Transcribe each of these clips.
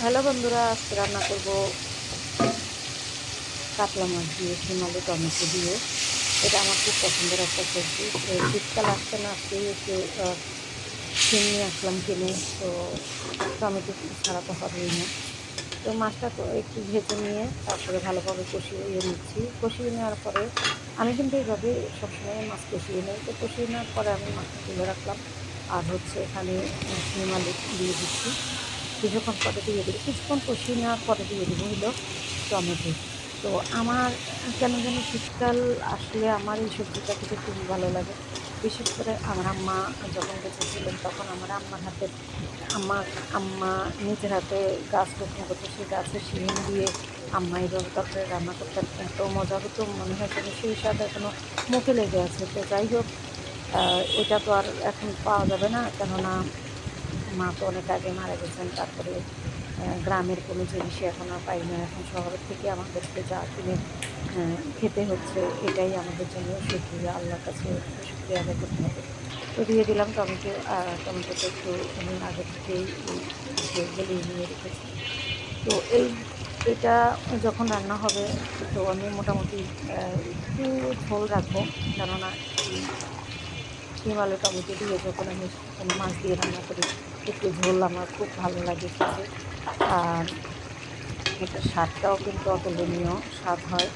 Hello বন্ধুরা, আজকে রান্না করব কাতলা মাছ দিয়ে শিম আলু টমেটো দিয়ে। এটা আমার খুব পছন্দের একটা সবজি। তো শীতকাল আসছে না, আজকেই একটু শিম নিয়ে আসলাম কিনে। তো টমেটো ছাড়া তো হবেই না। তো মাছটা তো একটু ভেজে নিয়ে তারপরে ভালোভাবে কষিয়ে নিচ্ছি। কষিয়ে নেওয়ার পরে আমি কিন্তু এইভাবে সবসময় মাছ কষিয়ে নিই। তো কষিয়ে নেওয়ার পরে আমি মাছটা তুলে রাখলাম। আর হচ্ছে এখানে শিম আলু দিয়ে দিচ্ছি। কিছুক্ষণ পরে দিয়ে দেবো, কিছুক্ষণ কষিয়ে নেওয়ার পরে দিয়ে দেবো হলো টমেটো। তো আমার কেন জানি শীতকাল আসলে আমার এই সবজিটা খেতে খুবই ভালো লাগে। বিশেষ করে আমার আম্মা যখন বেঁচে ছিলেন তখন আমার আম্মার হাতের আমার আম্মা নিজের হাতে গাছ রোপণ করতো, সেই গাছের শিম দিয়ে আম্মা এইভাবে তরকারি রান্না করতেন। এত মজা হতো, মনে হয় যেন সেই স্বাদ এখনও মুখে লেগে আছে। তো যাই হোক, ওইটা তো আর এখন পাওয়া যাবে না, কেননা মা তো অনেক আগে মারা গেছেন। তারপরে গ্রামের কোনো জিনিসই এখন আর পাই না। এখন শহরের থেকে আমাদেরকে যা কিনে খেতে হচ্ছে, এটাই আমাদের জন্য শুকরিয়া, আল্লাহর কাছে শুকরিয়া আদায় করতে হবে। তো দিয়ে দিলাম টমেটো। টমেটোটা একটু আমি আগে থেকেই গলিয়ে নিয়ে রেখেছি। তো এটা যখন রান্না হবে, তো আমি মোটামুটি একটু ঝোল রাখবো, কেননা এই শিম আলু টমেটো দিয়ে যখন আমি কোনো মাছ দিয়ে রান্না করি, একটু ঝোল আমার খুব ভালো লাগে খেতে। আর এটার স্বাদটাও কিন্তু অতুলনীয় স্বাদ হয়।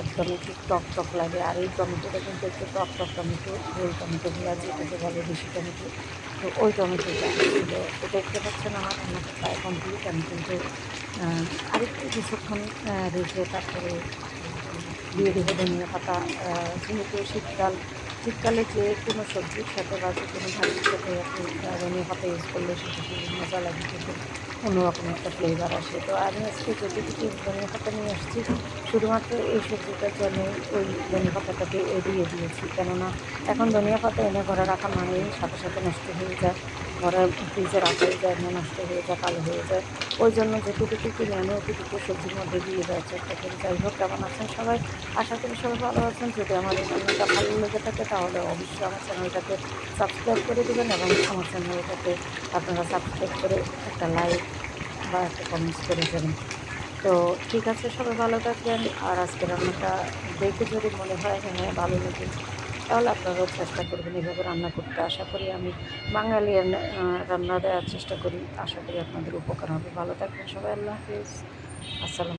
একদম একটু টক টক লাগে। আর এই টমেটোটা কিন্তু একটু টক টক টমেটো, ঝোল টমেটোগুলো যেটাকে বলে দেশি টমেটো। তো ওই টমেটোটা ছিল। তো দেখতে পাচ্ছেন আমার রান্নাটা প্রায় কমপ্লিট। আমি কিন্তু আরেকটু কিছুক্ষণ রেখে তারপরে দিয়ে দেবো ধনিয়া পাতা। যেহেতু শীতকালে যে কোনো সবজির সাথে বা যে কোনো ভাজির সাথে আপনি ধনিয়া পাতা ইউজ করলে সেটা খুবই মজা লাগে খেতে, অন্যরকম একটা ফ্লেভার আসে। তো আমি আজকে যতটুকু ধনিয়া পাতা নিয়ে আসছি, শুধুমাত্র এই সবজিটার জন্যই ওই ধনিয়া পাতাটাকে দিয়ে দিয়েছি। কেননা এখন ধনিয়া পাতা এনে ঘরে রাখা মানেই সাথে সাথে নষ্ট হয়ে যায়, ঘরে ফ্রিজে রাখাই যায় না, নষ্ট হয়ে যায়, কালো হয়ে যায়। ওই জন্য যতটুকু কিনে আনি অতটুকু সবজির মধ্যে দিয়ে দেওয়ার চেষ্টা করি। যাই হোক, কেমন আছেন সবাই? আশা করি সবাই ভালো আছেন। যদি আমার এই রান্নাটা ভালো লেগে থাকে তাহলে অবশ্যই আমার চ্যানেলটাকে সাবস্ক্রাইব করে দেবেন, এবং আমার চ্যানেলটাকে আপনারা সাবস্ক্রাইব করে একটা লাইক বা একটা কমেন্টস করে যাবেন। তো ঠিক আছে, সবাই ভালো থাকবেন। আর আজকে রান্নাটা দেখে যদি মনে হয় হ্যাঁ ভালো লেগেছে, তাহলে আপনারাও চেষ্টা করবেন এভাবে রান্না করতে। আশা করি আমি বাঙালি রান্না দেওয়ার চেষ্টা করি। আশা করি আপনাদের উপকার হবে। ভালো থাকবেন সবাই। আল্লাহ হাফিজ। আসসালাম।